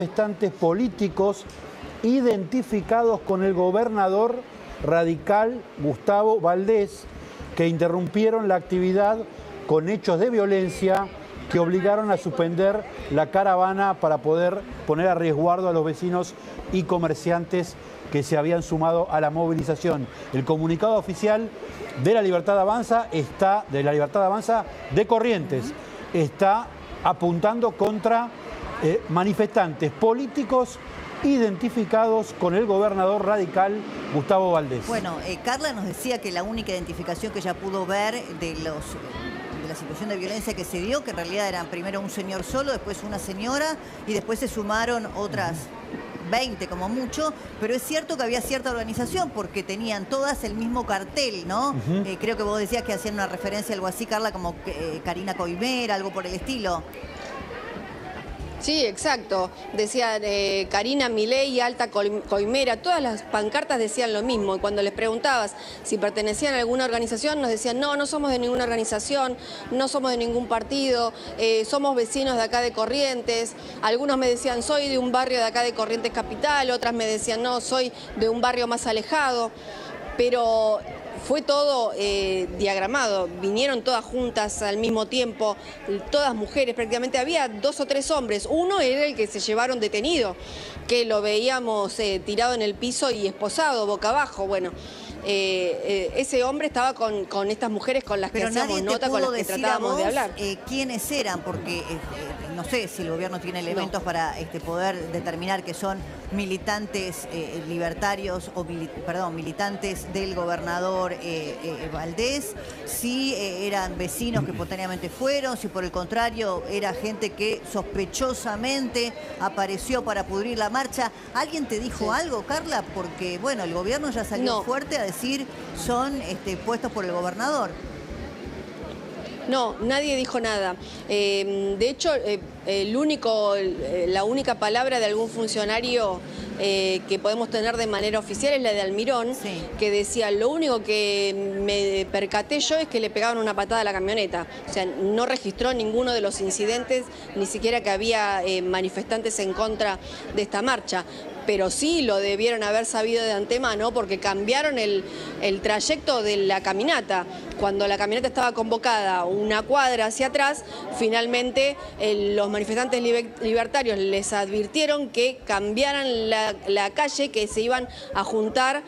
manifestantes políticos identificados con el gobernador radical Gustavo Valdés, que interrumpieron la actividad con hechos de violencia que obligaron a suspender la caravana para poder poner a resguardo a los vecinos y comerciantes que se habían sumado a la movilización. El comunicado oficial de la Libertad Avanza de Corrientes está apuntando contra manifestantes políticos identificados con el gobernador radical Gustavo Valdés. Bueno, Carla nos decía que la única identificación que ella pudo ver de la situación de violencia que se dio, que en realidad eran primero un señor solo, después una señora y después se sumaron otras 20 como mucho, pero es cierto que había cierta organización porque tenían todas el mismo cartel, ¿no? Creo que vos decías que hacían una referencia a algo así, Carla, como Karina Coimera, algo por el estilo. Sí, exacto. Decían Karina Milei, Alta Coimera, todas las pancartas decían lo mismo. Y cuando les preguntabas si pertenecían a alguna organización, nos decían, no, no somos de ninguna organización, no somos de ningún partido, somos vecinos de acá de Corrientes. Algunos me decían, soy de un barrio de acá de Corrientes Capital, otras me decían, no, soy de un barrio más alejado. Pero fue todo diagramado, vinieron todas juntas al mismo tiempo, todas mujeres, prácticamente había 2 o 3 hombres. Uno era el que se llevaron detenido, que lo veíamos tirado en el piso y esposado, boca abajo. Bueno, ese hombre estaba con estas mujeres con las que hacíamos nota, con las que tratábamos de hablar. ¿Quiénes eran? Porque no sé si el gobierno tiene elementos para poder determinar que son militantes libertarios o militantes del gobernador Valdés, si eran vecinos que espontáneamente fueron, si por el contrario era gente que sospechosamente apareció para pudrir la marcha. ¿Alguien te dijo algo, Carla? Porque bueno, el gobierno ya salió fuerte a decir son puestos por el gobernador. No, nadie dijo nada. De hecho, la única palabra de algún funcionario que podemos tener de manera oficial es la de Almirón, que decía, lo único que me percaté yo es que le pegaban una patada a la camioneta. O sea, no registró ninguno de los incidentes, ni siquiera que había manifestantes en contra de esta marcha. Pero sí lo debieron haber sabido de antemano porque cambiaron el trayecto de la caminata. Cuando la caminata estaba convocada una cuadra hacia atrás, finalmente los manifestantes libertarios les advirtieron que cambiaran la calle, que se iban a juntar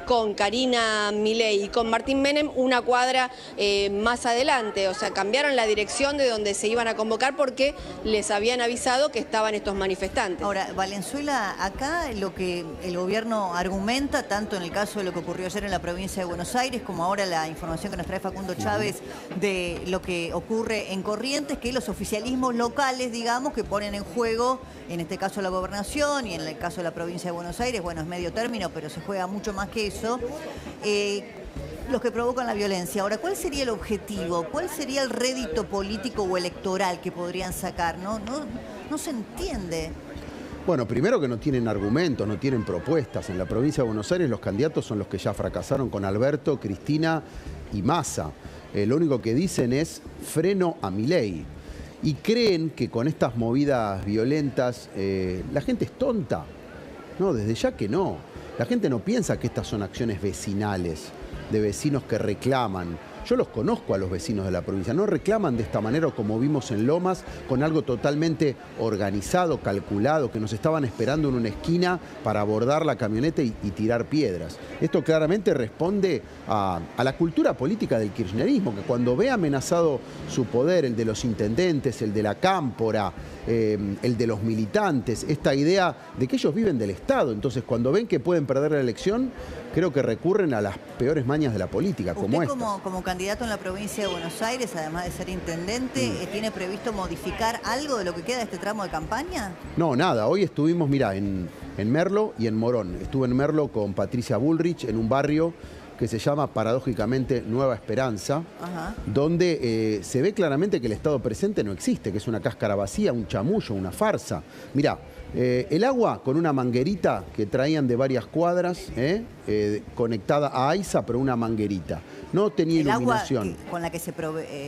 con Karina Milei y con Martín Menem una cuadra más adelante. O sea, cambiaron la dirección de donde se iban a convocar porque les habían avisado que estaban estos manifestantes. Ahora, Valenzuela, acá lo que el gobierno argumenta, tanto en el caso de lo que ocurrió ayer en la provincia de Buenos Aires, como ahora la información que nos trae Facundo Chávez de lo que ocurre en Corrientes, que los oficialismos locales, digamos, que ponen en juego, en este caso la gobernación y en el caso de la provincia de Buenos Aires, bueno, es medio término, pero se juega mucho más que eso, los que provocan la violencia. Ahora, ¿cuál sería el objetivo? ¿Cuál sería el rédito político o electoral que podrían sacar? No se entiende. Bueno, primero que no tienen argumentos, no tienen propuestas. En la provincia de Buenos Aires los candidatos son los que ya fracasaron con Alberto, Cristina y Massa. Lo único que dicen es freno a Milei. Y creen que con estas movidas violentas la gente es tonta. No, desde ya que no. La gente no piensa que estas son acciones vecinales, de vecinos que reclaman. Yo los conozco a los vecinos de la provincia, no reclaman de esta manera como vimos en Lomas, con algo totalmente organizado, calculado, que nos estaban esperando en una esquina para abordar la camioneta y tirar piedras. Esto claramente responde a la cultura política del kirchnerismo, que cuando ve amenazado su poder, el de los intendentes, el de la cámpora, el de los militantes, esta idea de que ellos viven del Estado, entonces cuando ven que pueden perder la elección, creo que recurren a las peores mañas de la política, como estas. ¿Usted como candidato en la provincia de Buenos Aires, además de ser intendente, tiene previsto modificar algo de lo que queda de este tramo de campaña? No, nada. Hoy estuvimos, mirá, en Merlo y en Morón. Estuve en Merlo con Patricia Bullrich, en un barrio que se llama paradójicamente Nueva Esperanza, donde se ve claramente que el Estado presente no existe, que es una cáscara vacía, un chamullo, una farsa. Mirá, el agua con una manguerita que traían de varias cuadras, conectada a AISA, pero una manguerita. No tenía iluminación. El agua con la que se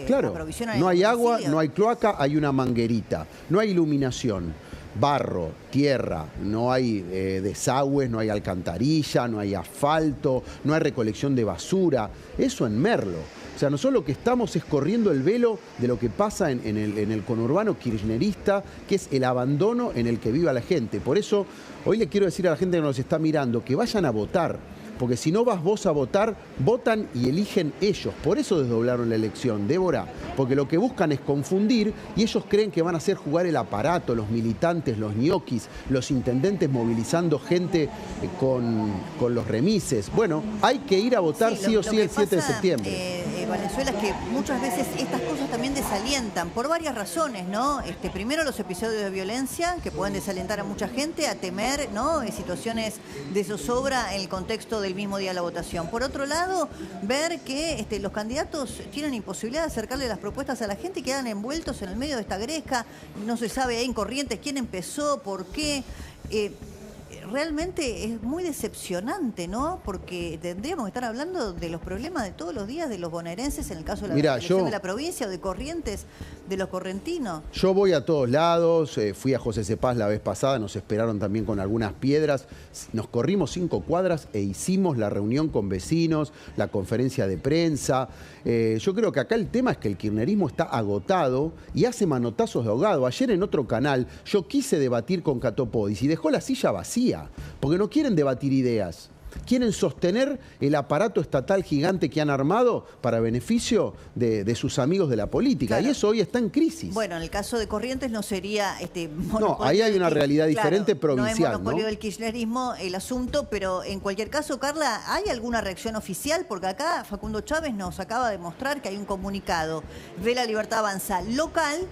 claro, aprovisiona no hay agua, no hay cloaca, hay una manguerita. No hay iluminación. barro, tierra, no hay desagües, no hay alcantarilla, no hay asfalto, no hay recolección de basura. Eso en Merlo. O sea, nosotros lo que estamos es corriendo el velo de lo que pasa en el conurbano kirchnerista, que es el abandono en el que vive la gente. Por eso, hoy le quiero decir a la gente que nos está mirando que vayan a votar. Porque si no vas vos a votar, votan y eligen ellos. Por eso desdoblaron la elección, Débora. Porque lo que buscan es confundir y ellos creen que van a hacer jugar el aparato, los militantes, los ñoquis, los intendentes movilizando gente con los remises. Bueno, hay que ir a votar sí o sí el 7 de septiembre. Valenzuela, es que muchas veces estas cosas también desalientan por varias razones, ¿no? Primero, los episodios de violencia que pueden desalentar a mucha gente a temer, ¿no?, situaciones de zozobra en el contexto del mismo día de la votación. Por otro lado, ver que los candidatos tienen imposibilidad de acercarle las propuestas a la gente y quedan envueltos en el medio de esta gresca. No se sabe ahí en Corrientes quién empezó, por qué. Realmente es muy decepcionante, ¿no? Porque tendríamos que estar hablando de los problemas de todos los días de los bonaerenses, en el caso de la elección de la provincia, o de Corrientes, de los correntinos. Yo voy a todos lados, fui a José Cepaz la vez pasada, nos esperaron también con algunas piedras, nos corrimos 5 cuadras e hicimos la reunión con vecinos, la conferencia de prensa. Yo creo que acá el tema es que el kirchnerismo está agotado y hace manotazos de ahogado. Ayer en otro canal yo quise debatir con Catopodis y dejó la silla vacía, porque no quieren debatir ideas. Quieren sostener el aparato estatal gigante que han armado para beneficio de sus amigos de la política. Claro. Y eso hoy está en crisis. Bueno, en el caso de Corrientes no sería no, ahí hay una realidad diferente, provincial. No es monopolio del kirchnerismo el asunto, pero en cualquier caso, Carla, ¿hay alguna reacción oficial? Porque acá Facundo Chávez nos acaba de mostrar que hay un comunicado de La Libertad Avanza local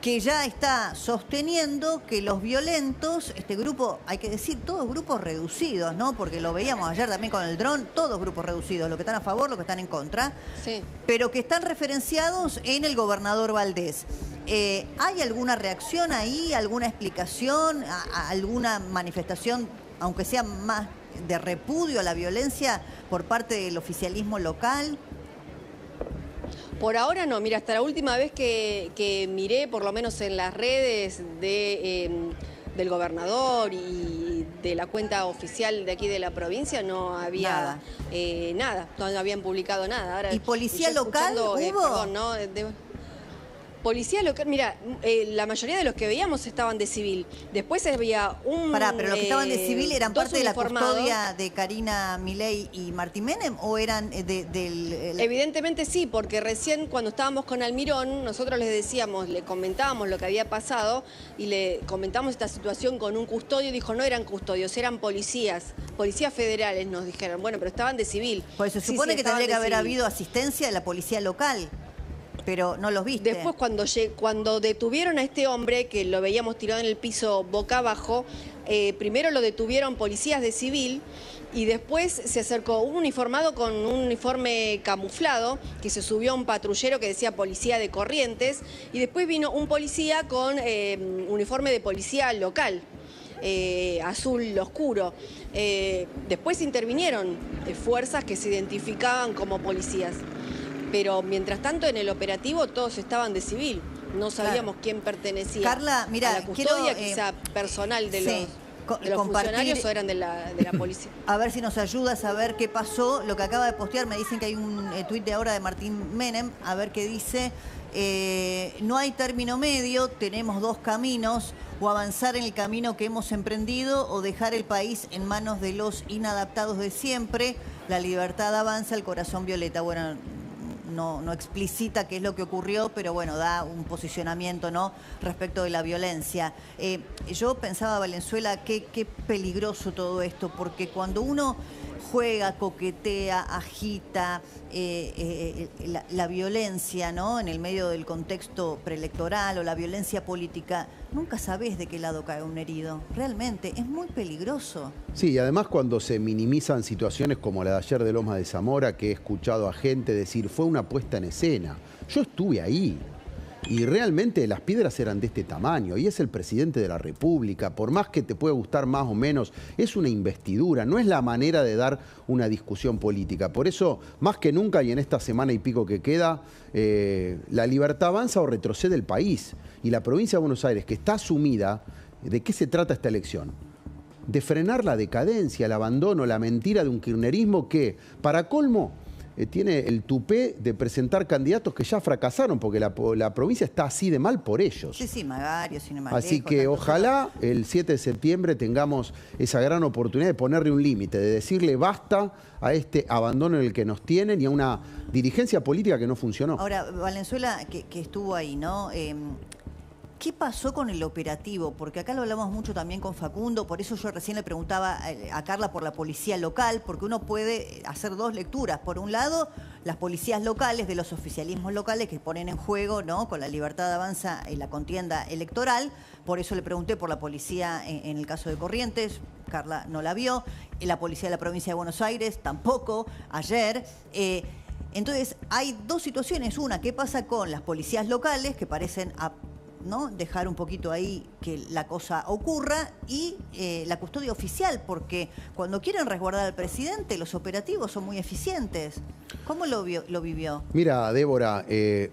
que ya está sosteniendo que los violentos, este grupo, hay que decir, todos grupos reducidos, ¿no? Porque lo veíamos ayer también con el dron, todos grupos reducidos, los que están a favor, los que están en contra, sí, pero que están referenciados en el gobernador Valdés. ¿Hay alguna reacción ahí, alguna explicación, alguna manifestación, aunque sea más de repudio a la violencia por parte del oficialismo local? Por ahora no, mira, hasta la última vez que miré, por lo menos en las redes del gobernador y de la cuenta oficial de aquí de la provincia, no había nada, no habían publicado nada. Ahora, ¿y policía local hubo? Perdón, ¿no? Policía local, mira, la mayoría de los que veíamos estaban de civil. Después había un... pero los que estaban de civil eran parte de la custodia de Karina Milei y Martín Menem, ¿o eran del...? Evidentemente sí, porque recién cuando estábamos con Almirón, nosotros les decíamos, le comentábamos lo que había pasado y le comentamos esta situación con un custodio y dijo, no eran custodios, eran policías federales, nos dijeron. Bueno, pero estaban de civil. Pues se supone que tendría que haber habido asistencia de la policía local. Pero no los viste. Después, cuando detuvieron a este hombre, que lo veíamos tirado en el piso boca abajo, primero lo detuvieron policías de civil y después se acercó un uniformado con un uniforme camuflado, que se subió a un patrullero que decía policía de Corrientes, y después vino un policía con uniforme de policía local. Azul oscuro. Después intervinieron fuerzas que se identificaban como policías. Pero mientras tanto en el operativo todos estaban de civil, no sabíamos quién pertenecía. Carla, mira, a la custodia, quizá personal de los funcionarios o eran de la policía. A ver si nos ayuda a saber qué pasó, lo que acaba de postear, me dicen que hay un tuit de ahora de Martín Menem, a ver qué dice. No hay término medio, tenemos 2 caminos, o avanzar en el camino que hemos emprendido o dejar el país en manos de los inadaptados de siempre. La libertad avanza, el corazón violeta. Bueno, no explicita qué es lo que ocurrió, pero bueno, da un posicionamiento, ¿no?, respecto de la violencia. Yo pensaba, Valenzuela, qué peligroso todo esto, porque cuando uno juega, coquetea, agita la violencia, ¿no?, en el medio del contexto preelectoral o la violencia política, nunca sabés de qué lado cae un herido. Realmente es muy peligroso. Sí, y además cuando se minimizan situaciones como la de ayer de Lomas de Zamora, que he escuchado a gente decir, fue una puesta en escena. Yo estuve ahí. Y realmente las piedras eran de este tamaño y es el presidente de la República, por más que te pueda gustar más o menos, es una investidura, no es la manera de dar una discusión política. Por eso, más que nunca y en esta semana y pico que queda, la libertad avanza o retrocede el país. Y la provincia de Buenos Aires, que está sumida ¿De qué se trata esta elección? De frenar la decadencia, el abandono, la mentira de un kirchnerismo que, para colmo, tiene el tupé de presentar candidatos que ya fracasaron, porque la provincia está así de mal por ellos. Sí, Magario, sin Así que ojalá el 7 de septiembre tengamos esa gran oportunidad de ponerle un límite, de decirle basta a este abandono en el que nos tienen y a una dirigencia política que no funcionó. Ahora, Valenzuela, que estuvo ahí, ¿no? ¿Qué pasó con el operativo? Porque acá lo hablamos mucho también con Facundo, por eso yo recién le preguntaba a Carla por la policía local, porque uno puede hacer dos lecturas. Por un lado, las policías locales de los oficialismos locales que ponen en juego, ¿no?, con la libertad de avanza en la contienda electoral. Por eso le pregunté por la policía en el caso de Corrientes. Carla no la vio. La policía de la provincia de Buenos Aires tampoco, ayer. Entonces, hay dos situaciones. Una, ¿qué pasa con las policías locales que parecen ¿no?, dejar un poquito ahí que la cosa ocurra, y la custodia oficial, porque cuando quieren resguardar al presidente, los operativos son muy eficientes? ¿Cómo lo vivió? Mira, Débora,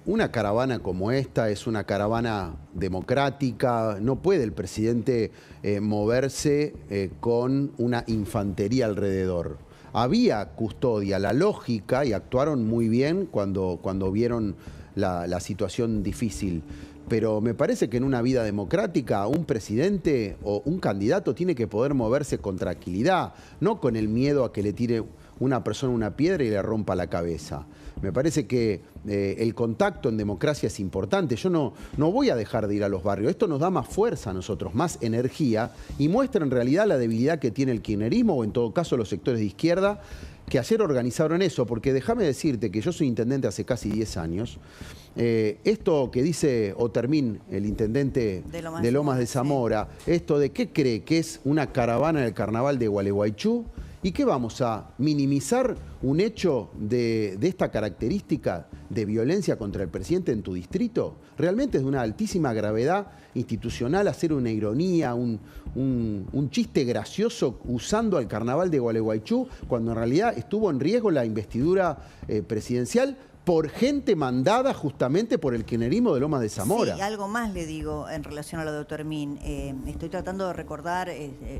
una caravana como esta es una caravana democrática. No puede el presidente moverse con una infantería alrededor. Había custodia, la lógica, y actuaron muy bien cuando vieron la situación difícil. Pero me parece que en una vida democrática un presidente o un candidato tiene que poder moverse con tranquilidad, no con el miedo a que le tire una persona una piedra y le rompa la cabeza. Me parece que el contacto en democracia es importante. Yo no voy a dejar de ir a los barrios. Esto nos da más fuerza a nosotros, más energía, y muestra en realidad la debilidad que tiene el kirchnerismo, o en todo caso los sectores de izquierda, que ayer organizaron eso. Porque déjame decirte que yo soy intendente hace casi 10 años. Esto que dice Otermín, el intendente de Lomas de Zamora, esto de qué cree que es una caravana en el carnaval de Gualeguaychú, y que vamos a minimizar un hecho de esta característica de violencia contra el presidente en tu distrito. Realmente es de una altísima gravedad institucional hacer una ironía, un chiste gracioso usando al carnaval de Gualeguaychú, cuando en realidad estuvo en riesgo la investidura presidencial por gente mandada justamente por el kirchnerismo de Lomas de Zamora. Sí, algo más le digo en relación a lo de Otermín. Estoy tratando de recordar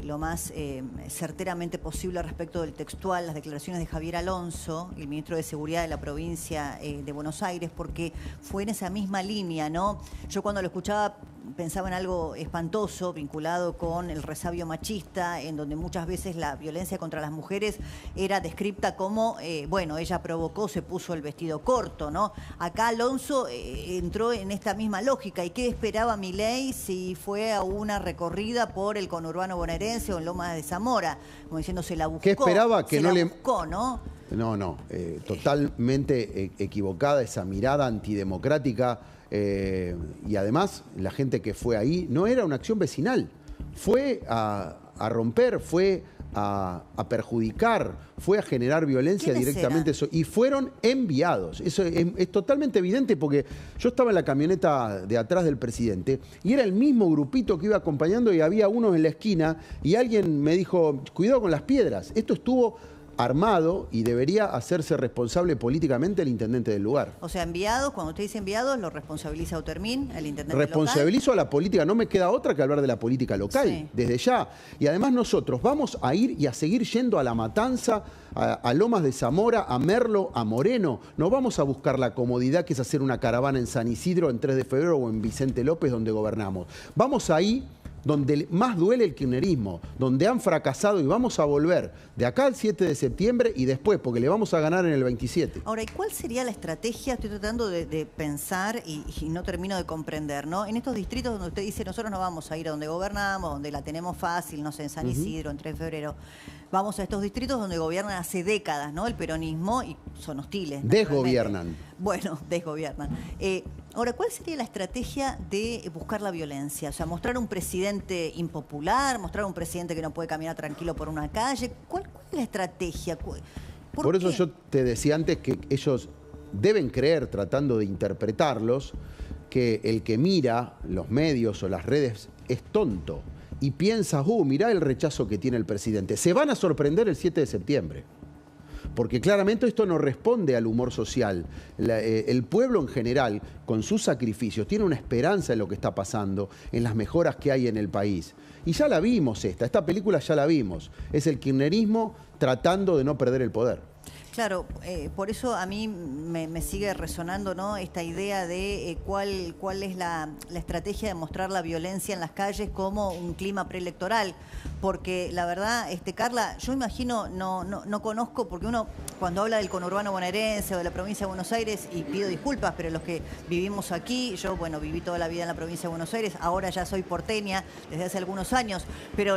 lo más certeramente posible respecto del textual, las declaraciones de Javier Alonso, el ministro de Seguridad de la provincia de Buenos Aires, porque fue en esa misma línea, ¿no? Yo cuando lo escuchaba pensaba en algo espantoso vinculado con el resabio machista, en donde muchas veces la violencia contra las mujeres era descripta como, bueno, ella provocó, se puso el vestido corto, ¿no? Acá Alonso entró en esta misma lógica. ¿Y qué esperaba Milei si fue a una recorrida por el conurbano bonaerense o en Lomas de Zamora? Como diciendo, se la buscó. ¿Qué esperaba? Que se no la le buscó, ¿no? No, totalmente equivocada esa mirada antidemocrática. Y además, la gente que fue ahí no era una acción vecinal. Fue a romper, fue a perjudicar, fue a generar violencia directamente. Y fueron enviados. Eso es totalmente evidente, porque yo estaba en la camioneta de atrás del presidente y era el mismo grupito que iba acompañando, y había unos en la esquina y alguien me dijo, cuidado con las piedras. Esto estuvo armado y debería hacerse responsable políticamente el intendente del lugar. O sea, enviados, cuando usted dice enviados, lo responsabiliza Otermín, el intendente Responsabilizo local. A la política, no me queda otra que hablar de la política local, sí, desde ya. Y además nosotros vamos a ir y a seguir yendo a La Matanza, a Lomas de Zamora, a Merlo, a Moreno. No vamos a buscar la comodidad que es hacer una caravana en San Isidro, en 3 de febrero o en Vicente López, donde gobernamos. Vamos ahí donde más duele el kirchnerismo, donde han fracasado, y vamos a volver de acá al 7 de septiembre y después, porque le vamos a ganar en el 27. Ahora, ¿y cuál sería la estrategia? Estoy tratando de pensar y no termino de comprender, ¿no? En estos distritos donde usted dice, nosotros no vamos a ir a donde gobernamos, donde la tenemos fácil, no sé, en San Isidro, en 3 de febrero. Vamos a estos distritos donde gobiernan hace décadas, ¿no?, el peronismo, y son hostiles. Desgobiernan. Bueno, desgobiernan. Ahora, ¿cuál sería la estrategia de buscar la violencia? O sea, mostrar un presidente impopular, mostrar un presidente que no puede caminar tranquilo por una calle. ¿Cuál es la estrategia? Por eso yo te decía antes que ellos deben creer, tratando de interpretarlos, que el que mira los medios o las redes es tonto y piensa, mirá el rechazo que tiene el presidente. Se van a sorprender el 7 de septiembre. porque claramente esto no responde al humor social. El pueblo en general, con sus sacrificios, tiene una esperanza en lo que está pasando, en las mejoras que hay en el país. Y ya la vimos esta película ya la vimos. Es el kirchnerismo tratando de no perder el poder. Claro, por eso a mí me sigue resonando, ¿no?, esta idea de cuál es la estrategia de mostrar la violencia en las calles como un clima preelectoral. Porque la verdad, Carla, yo imagino, no conozco, porque uno cuando habla del conurbano bonaerense o de la provincia de Buenos Aires, y pido disculpas, pero los que vivimos aquí, yo, bueno, viví toda la vida en la provincia de Buenos Aires, ahora ya soy porteña desde hace algunos años, pero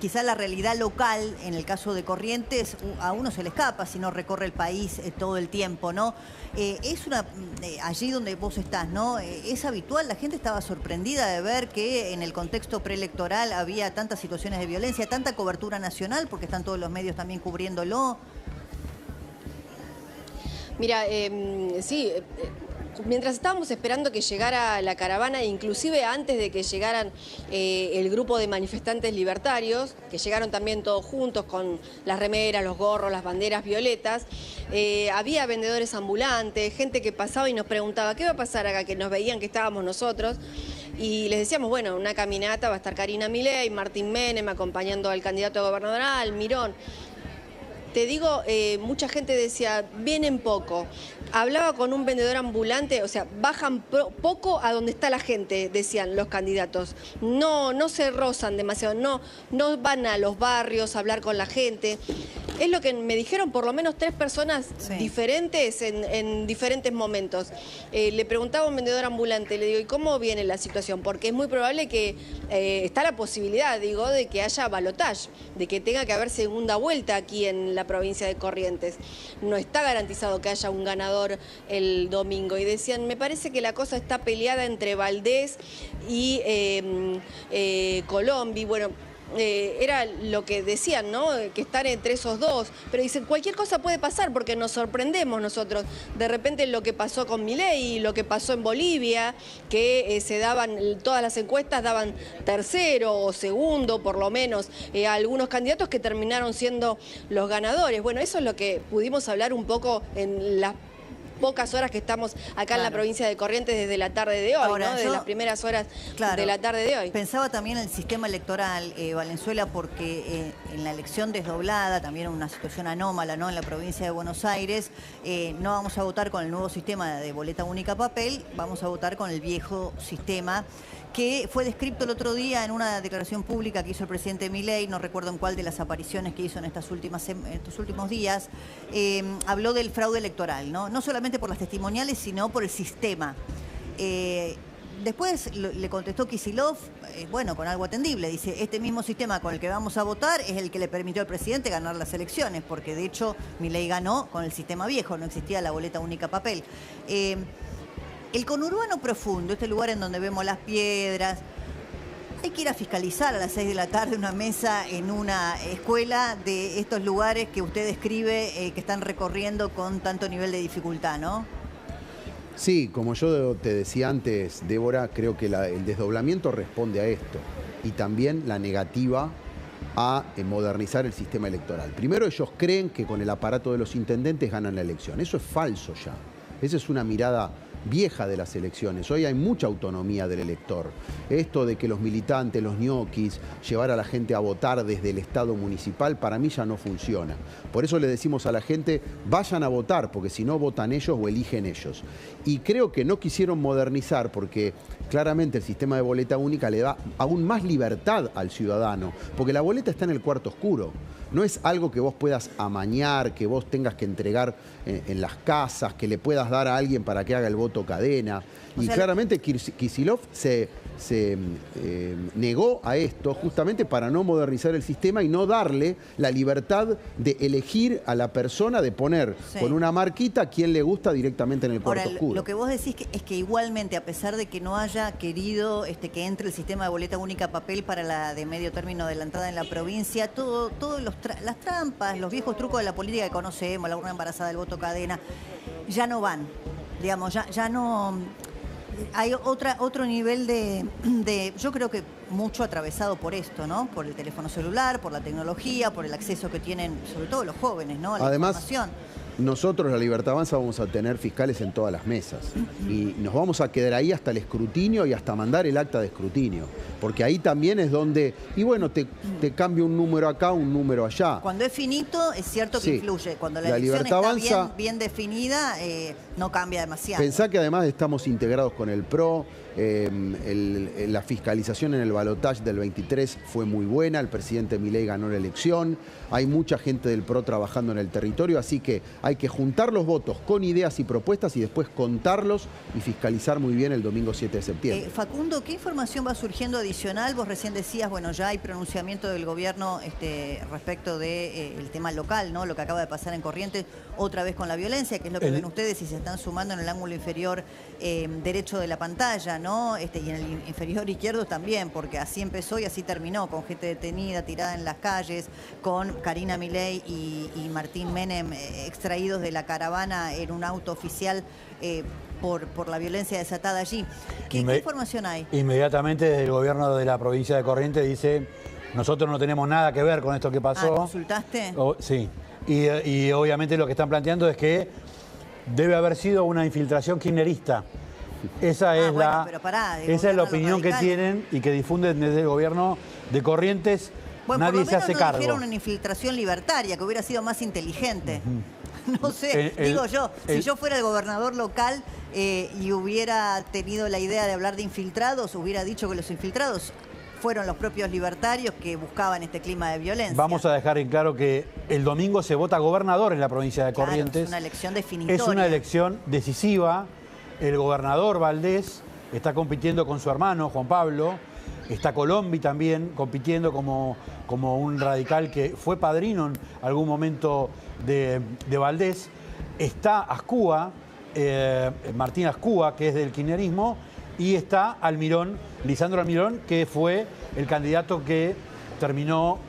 quizás la realidad local, en el caso de Corrientes, a uno se le escapa si no recorre el país todo el tiempo, ¿no? Allí donde vos estás, ¿no? Es habitual, la gente estaba sorprendida de ver que en el contexto preelectoral había tantas situaciones de violencia, tanta cobertura nacional, porque están todos los medios también cubriéndolo. Mira, sí, mientras estábamos esperando que llegara la caravana, inclusive antes de que llegaran el grupo de manifestantes libertarios, que llegaron también todos juntos con las remeras, los gorros, las banderas violetas, había vendedores ambulantes, gente que pasaba y nos preguntaba ¿qué va a pasar acá? Que nos veían que estábamos nosotros. Y les decíamos, bueno, una caminata va a estar Karina Milei, Martín Menem acompañando al candidato a gobernador, Almirón. Te digo, mucha gente decía, vienen poco. Hablaba con un vendedor ambulante, o sea, bajan poco a donde está la gente, decían los candidatos. No se rozan demasiado, no van a los barrios a hablar con la gente. Es lo que me dijeron por lo menos 3 personas diferentes en diferentes momentos. Le preguntaba a un vendedor ambulante, le digo, ¿y cómo viene la situación? Porque es muy probable que está la posibilidad, digo, de que haya balotaje, de que tenga que haber segunda vuelta aquí en la provincia de Corrientes. No está garantizado que haya un ganador el domingo. Y decían, me parece que la cosa está peleada entre Valdés y Colombi. Bueno, era lo que decían, ¿no? Que están entre esos dos. Pero dicen, cualquier cosa puede pasar porque nos sorprendemos nosotros. De repente lo que pasó con Milei, lo que pasó en Bolivia, que todas las encuestas daban tercero o segundo, por lo menos, a algunos candidatos que terminaron siendo los ganadores. Bueno, eso es lo que pudimos hablar un poco en las pocas horas que estamos acá en la provincia de Corrientes desde la tarde de hoy, ¿no? Desde las primeras horas de la tarde de hoy. Pensaba también en el sistema electoral, Valenzuela, porque en la elección desdoblada, también una situación anómala, ¿no?, en la provincia de Buenos Aires, no vamos a votar con el nuevo sistema de boleta única papel, vamos a votar con el viejo sistema que fue descrito el otro día en una declaración pública que hizo el presidente Milei, no recuerdo en cuál de las apariciones que hizo en estos últimos días, habló del fraude electoral, ¿no? No solamente por las testimoniales, sino por el sistema. Después le contestó Kicillof, bueno, con algo atendible. Dice, este mismo sistema con el que vamos a votar es el que le permitió al presidente ganar las elecciones, porque de hecho Milei ganó con el sistema viejo, no existía la boleta única papel. El conurbano profundo, este lugar en donde vemos las piedras, hay que ir a fiscalizar a las 6 de la tarde una mesa en una escuela de estos lugares que usted describe que están recorriendo con tanto nivel de dificultad, ¿no? Sí, como yo te decía antes, Débora, creo que el desdoblamiento responde a esto y también la negativa a modernizar el sistema electoral. Primero, ellos creen que con el aparato de los intendentes ganan la elección. Eso es falso ya. Esa es una mirada vieja de las elecciones. Hoy hay mucha autonomía del elector. Esto de que los militantes, los ñoquis, llevar a la gente a votar desde el Estado municipal, para mí ya no funciona. Por eso le decimos a la gente, vayan a votar, porque si no votan ellos o eligen ellos. Y creo que no quisieron modernizar porque claramente el sistema de boleta única le da aún más libertad al ciudadano, porque la boleta está en el cuarto oscuro. No es algo que vos puedas amañar, que vos tengas que entregar en las casas, que le puedas dar a alguien para que haga el voto cadena. Y claramente Kicillof se negó a esto justamente para no modernizar el sistema y no darle la libertad de elegir a la persona, de poner con una marquita a quien le gusta directamente en el cuarto oscuro. Lo que vos decís es que igualmente, a pesar de que no haya querido que entre el sistema de boleta única papel para la de medio término de la entrada en la provincia, todas las trampas, los viejos trucos de la política que conocemos, la urna embarazada, el voto cadena, ya no van. Digamos, ya no... Hay otro nivel de... Yo creo que mucho atravesado por esto, ¿no? Por el teléfono celular, por la tecnología, por el acceso que tienen, sobre todo los jóvenes, ¿no? A la información. Nosotros, la Libertad Avanza, vamos a tener fiscales en todas las mesas y nos vamos a quedar ahí hasta el escrutinio y hasta mandar el acta de escrutinio, porque ahí también es donde, y bueno, te cambia un número acá, un número allá. Cuando es finito, es cierto que influye. Cuando la elección Libertad está Avanza, bien definida, no cambia demasiado. Pensá que además estamos integrados con el PRO, la fiscalización en el balotaje del 23 fue muy buena, el presidente Milei ganó la elección, hay mucha gente del PRO trabajando en el territorio, así que hay que juntar los votos con ideas y propuestas y después contarlos y fiscalizar muy bien el domingo 7 de septiembre. Facundo, ¿qué información va surgiendo adicional? Vos recién decías, bueno, ya hay pronunciamiento del gobierno respecto del tema local, ¿no? Lo que acaba de pasar en Corrientes, otra vez con la violencia, que es lo que ven ustedes y se están sumando en el ángulo inferior derecho de la pantalla, ¿no? Y en el inferior izquierdo también, porque así empezó y así terminó, con gente detenida, tirada en las calles, con Karina Milei y Martín Menem extraídos de la caravana en un auto oficial por la violencia desatada allí. ¿Qué información hay? Inmediatamente desde el gobierno de la provincia de Corrientes dice, nosotros no tenemos nada que ver con esto que pasó. ¿Consultaste? Sí. Y obviamente lo que están planteando es que debe haber sido una infiltración kirchnerista. Esa es la opinión que tienen y que difunden desde el gobierno de Corrientes. Bueno, nadie se hace cargo. Dijeron una infiltración libertaria, que hubiera sido más inteligente. No sé, digo yo, si yo fuera el gobernador local y hubiera tenido la idea de hablar de infiltrados, hubiera dicho que los infiltrados fueron los propios libertarios que buscaban este clima de violencia. Vamos a dejar en claro que el domingo se vota gobernador en la provincia de Corrientes. Es una elección definitoria. Es una elección decisiva. El gobernador Valdés está compitiendo con su hermano, Juan Pablo. Está Colombi también compitiendo como un radical que fue padrino en algún momento de Valdés. Está Ascúa, Martín Ascúa, que es del kirchnerismo, y está Almirón, Lisandro Almirón, que fue el candidato que terminó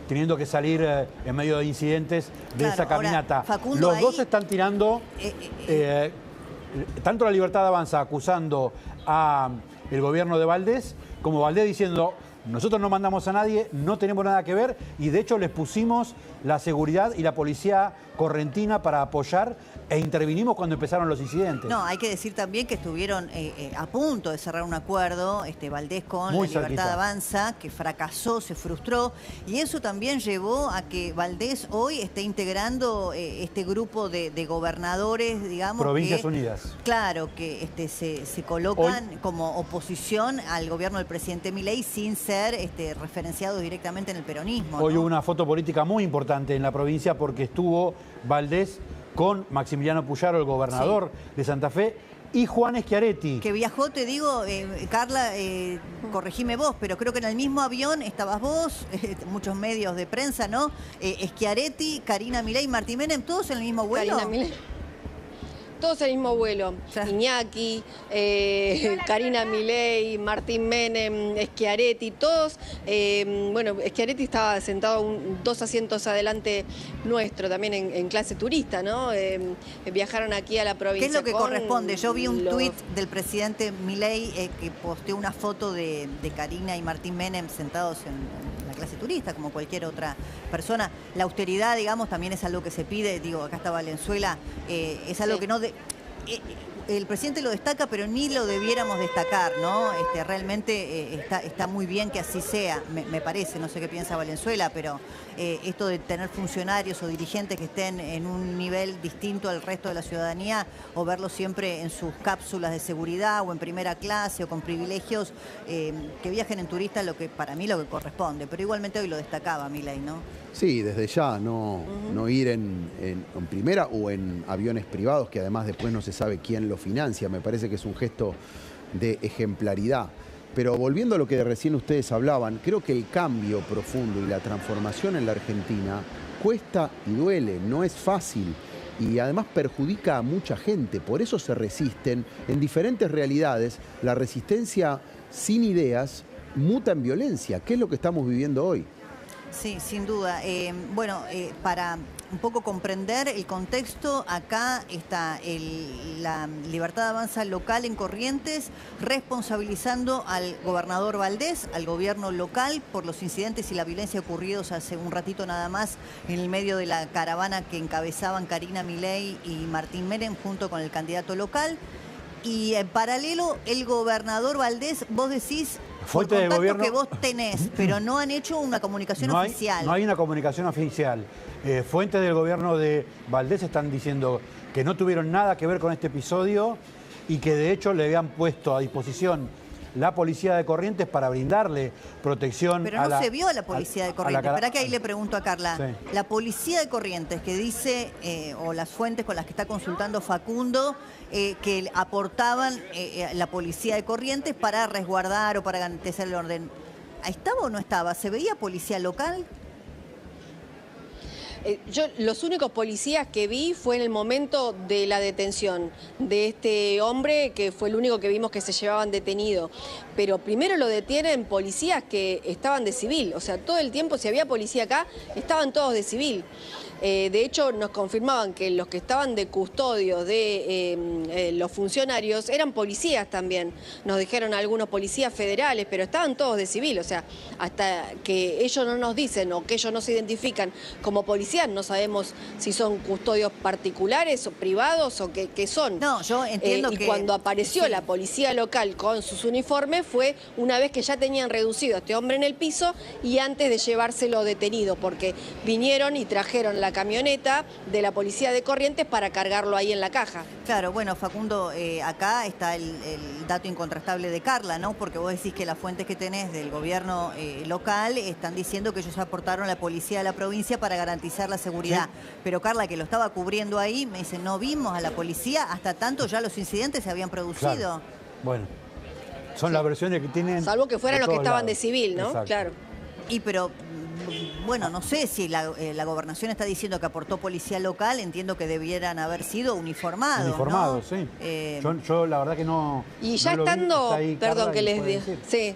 teniendo que salir en medio de incidentes de esa caminata. Ahora, Facundo, los dos están tirando, tanto la Libertad Avanza acusando a el gobierno de Valdés, como Valdés diciendo, nosotros no mandamos a nadie, no tenemos nada que ver, y de hecho les pusimos la seguridad y la policía correntina para apoyar e intervinimos cuando empezaron los incidentes. No, hay que decir también que estuvieron a punto de cerrar un acuerdo, Valdés con la Libertad Avanza, que fracasó, se frustró, y eso también llevó a que Valdés hoy esté integrando este grupo de gobernadores, digamos. Provincias Unidas. Claro, que se colocan hoy como oposición al gobierno del presidente Milei sin ser referenciados directamente en el peronismo. Hoy hubo una foto política muy importante en la provincia porque estuvo Valdés con Maximiliano Puyaro, el gobernador de Santa Fe, y Juan Schiaretti. Que viajó, te digo, Carla, corregime vos, pero creo que en el mismo avión estabas vos, muchos medios de prensa, ¿no? Schiaretti, Karina Milei, Martín Menem, ¿todos en el mismo vuelo? Karina Milei. Todos en el mismo vuelo. Iñaki, Karina Milei, Martín Menem, Schiaretti, todos. Bueno, Schiaretti estaba sentado 2 asientos adelante nuestro, también en clase turista, ¿no? Viajaron aquí a la provincia. ¿Qué es lo que corresponde? Yo vi un tuit del presidente Milei que posteó una foto de Karina y Martín Menem sentados en la clase turista, como cualquier otra persona. La austeridad, digamos, también es algo que se pide. Digo, acá está Valenzuela, es algo que no... el presidente lo destaca, pero ni lo debiéramos destacar, ¿no? Realmente está muy bien que así sea, me parece, no sé qué piensa Valenzuela, pero esto de tener funcionarios o dirigentes que estén en un nivel distinto al resto de la ciudadanía o verlos siempre en sus cápsulas de seguridad o en primera clase o con privilegios, que viajen en turista, para mí lo que corresponde, pero igualmente hoy lo destacaba Milei, ¿no? Sí, desde ya, no ir en primera o en aviones privados, que además después no se sabe quién lo financia. Me parece que es un gesto de ejemplaridad. Pero volviendo a lo que recién ustedes hablaban, creo que el cambio profundo y la transformación en la Argentina cuesta y duele, no es fácil. Y además perjudica a mucha gente, por eso se resisten. En diferentes realidades, la resistencia sin ideas muta en violencia, que es lo que estamos viviendo hoy. Sí, sin duda. Para un poco comprender el contexto, acá está la Libertad Avanza local en Corrientes responsabilizando al gobernador Valdés, al gobierno local, por los incidentes y la violencia ocurridos hace un ratito nada más en el medio de la caravana que encabezaban Karina Milei y Martín Menem junto con el candidato local. Y en paralelo, el gobernador Valdés, vos decís, por Fuente del contactos gobierno que vos tenés, pero no han hecho una comunicación oficial. No hay una comunicación oficial. Fuentes del gobierno de Valdés están diciendo que no tuvieron nada que ver con este episodio y que de hecho le habían puesto a disposición la policía de Corrientes para brindarle protección. Pero no se vio a la policía de Corrientes. Esperá que ahí le pregunto a Carla. Sí. La policía de Corrientes que dice, o las fuentes con las que está consultando Facundo, que aportaban la policía de Corrientes para resguardar o para garantizar el orden. ¿Estaba o no estaba? ¿Se veía policía local? Yo los únicos policías que vi fue en el momento de la detención de este hombre, que fue el único que vimos que se llevaban detenido. Pero primero lo detienen policías que estaban de civil, o sea, todo el tiempo, si había policía acá, estaban todos de civil. De hecho, nos confirmaban que los que estaban de custodio de los funcionarios eran policías también. Nos dijeron algunos policías federales, pero estaban todos de civil. O sea, hasta que ellos no nos dicen o que ellos no se identifican como policías, no sabemos si son custodios particulares o privados o qué son. No, yo entiendo que... Y cuando apareció sí, la policía local con sus uniformes fue una vez que ya tenían reducido a este hombre en el piso y antes de llevárselo detenido, porque vinieron y trajeron la camioneta de la policía de Corrientes para cargarlo ahí en la caja. Claro, bueno, Facundo, acá está el dato incontrastable de Carla, ¿no? Porque vos decís que las fuentes que tenés del gobierno local están diciendo que ellos aportaron a la policía de la provincia para garantizar la seguridad. Sí. Pero Carla, que lo estaba cubriendo ahí, me dice, no vimos a la policía hasta tanto ya los incidentes se habían producido. Claro. Bueno, son las versiones que tienen... Salvo que fueran los que estaban de civil, ¿no? Exacto. Claro. Pero... Bueno, no sé si la gobernación está diciendo que aportó policía local, entiendo que debieran haber sido uniformados. Uniformados, ¿no? Sí. Yo la verdad que no... Y ya no estando, ahí, perdón Carla, que les diga, sí.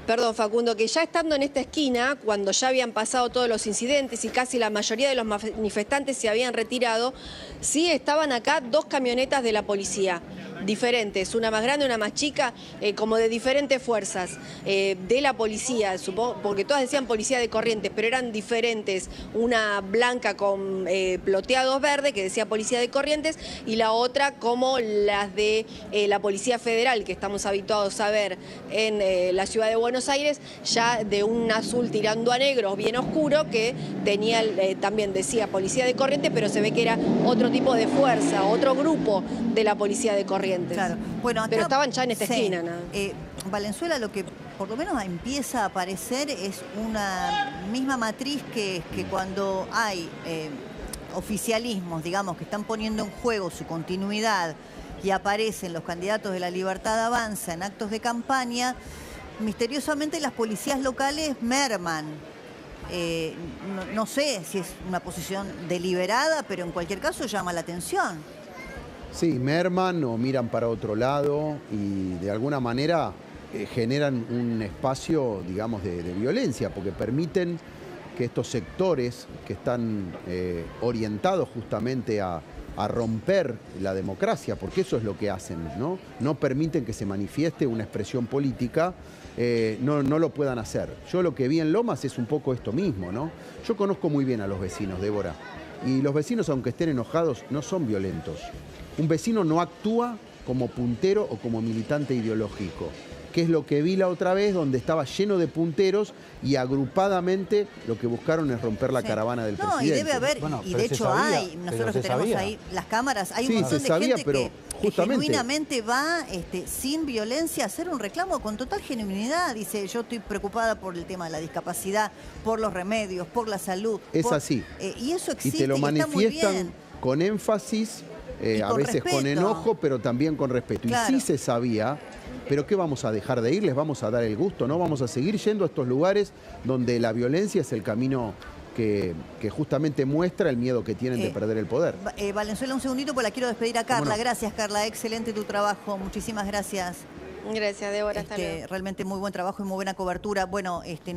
Perdón, Facundo, que ya estando en esta esquina, cuando ya habían pasado todos los incidentes y casi la mayoría de los manifestantes se habían retirado, sí estaban acá dos camionetas de la policía, diferentes, una más grande, una más chica, como de diferentes fuerzas de la policía, supongo, porque todas decían policía de Corrientes, pero eran diferentes, una blanca con ploteados verdes, que decía policía de Corrientes, y la otra como las de la Policía Federal, que estamos habituados a ver en la ciudad de Buenos Aires, ya de un azul tirando a negro, bien oscuro, que tenía también decía policía de Corrientes, pero se ve que era otro tipo de fuerza, otro grupo de la policía de Corrientes. Claro. Bueno, acá, pero estaban ya en esta esquina, ¿no? Valenzuela, lo que por lo menos empieza a aparecer es una misma matriz que cuando hay oficialismos, digamos, que están poniendo en juego su continuidad y aparecen los candidatos de la Libertad Avanza en actos de campaña, misteriosamente las policías locales merman. No sé si es una posición deliberada, pero en cualquier caso llama la atención. Sí, merman o miran para otro lado y de alguna manera generan un espacio, digamos, de violencia, porque permiten que estos sectores que están orientados justamente a romper la democracia, porque eso es lo que hacen, ¿no? No permiten que se manifieste una expresión política, no lo puedan hacer. Yo lo que vi en Lomas es un poco esto mismo, ¿no? Yo conozco muy bien a los vecinos, Débora, y los vecinos, aunque estén enojados, no son violentos. Un vecino no actúa como puntero o como militante ideológico, que es lo que vi la otra vez, donde estaba lleno de punteros y agrupadamente lo que buscaron es romper la caravana del presidente. Y debe haber, bueno, y de hecho hay, nosotros que tenemos ahí las cámaras, hay un montón de gente que genuinamente va sin violencia a hacer un reclamo con total genuinidad. Dice, yo estoy preocupada por el tema de la discapacidad, por los remedios, por la salud. Es así. Y eso existe y te lo manifiestan está muy bien. Con énfasis, a veces respeto. Con enojo, pero también con respeto. Claro. Y sí se sabía, pero ¿qué vamos a dejar de ir? ¿Les vamos a dar el gusto? ¿No? Vamos a seguir yendo a estos lugares donde la violencia es el camino que justamente muestra el miedo que tienen de perder el poder. Valenzuela, un segundito, pues la quiero despedir a Carla. No? Gracias, Carla. Excelente tu trabajo. Muchísimas gracias. Gracias, Débora. Hasta luego. Realmente muy buen trabajo y muy buena cobertura. Bueno, no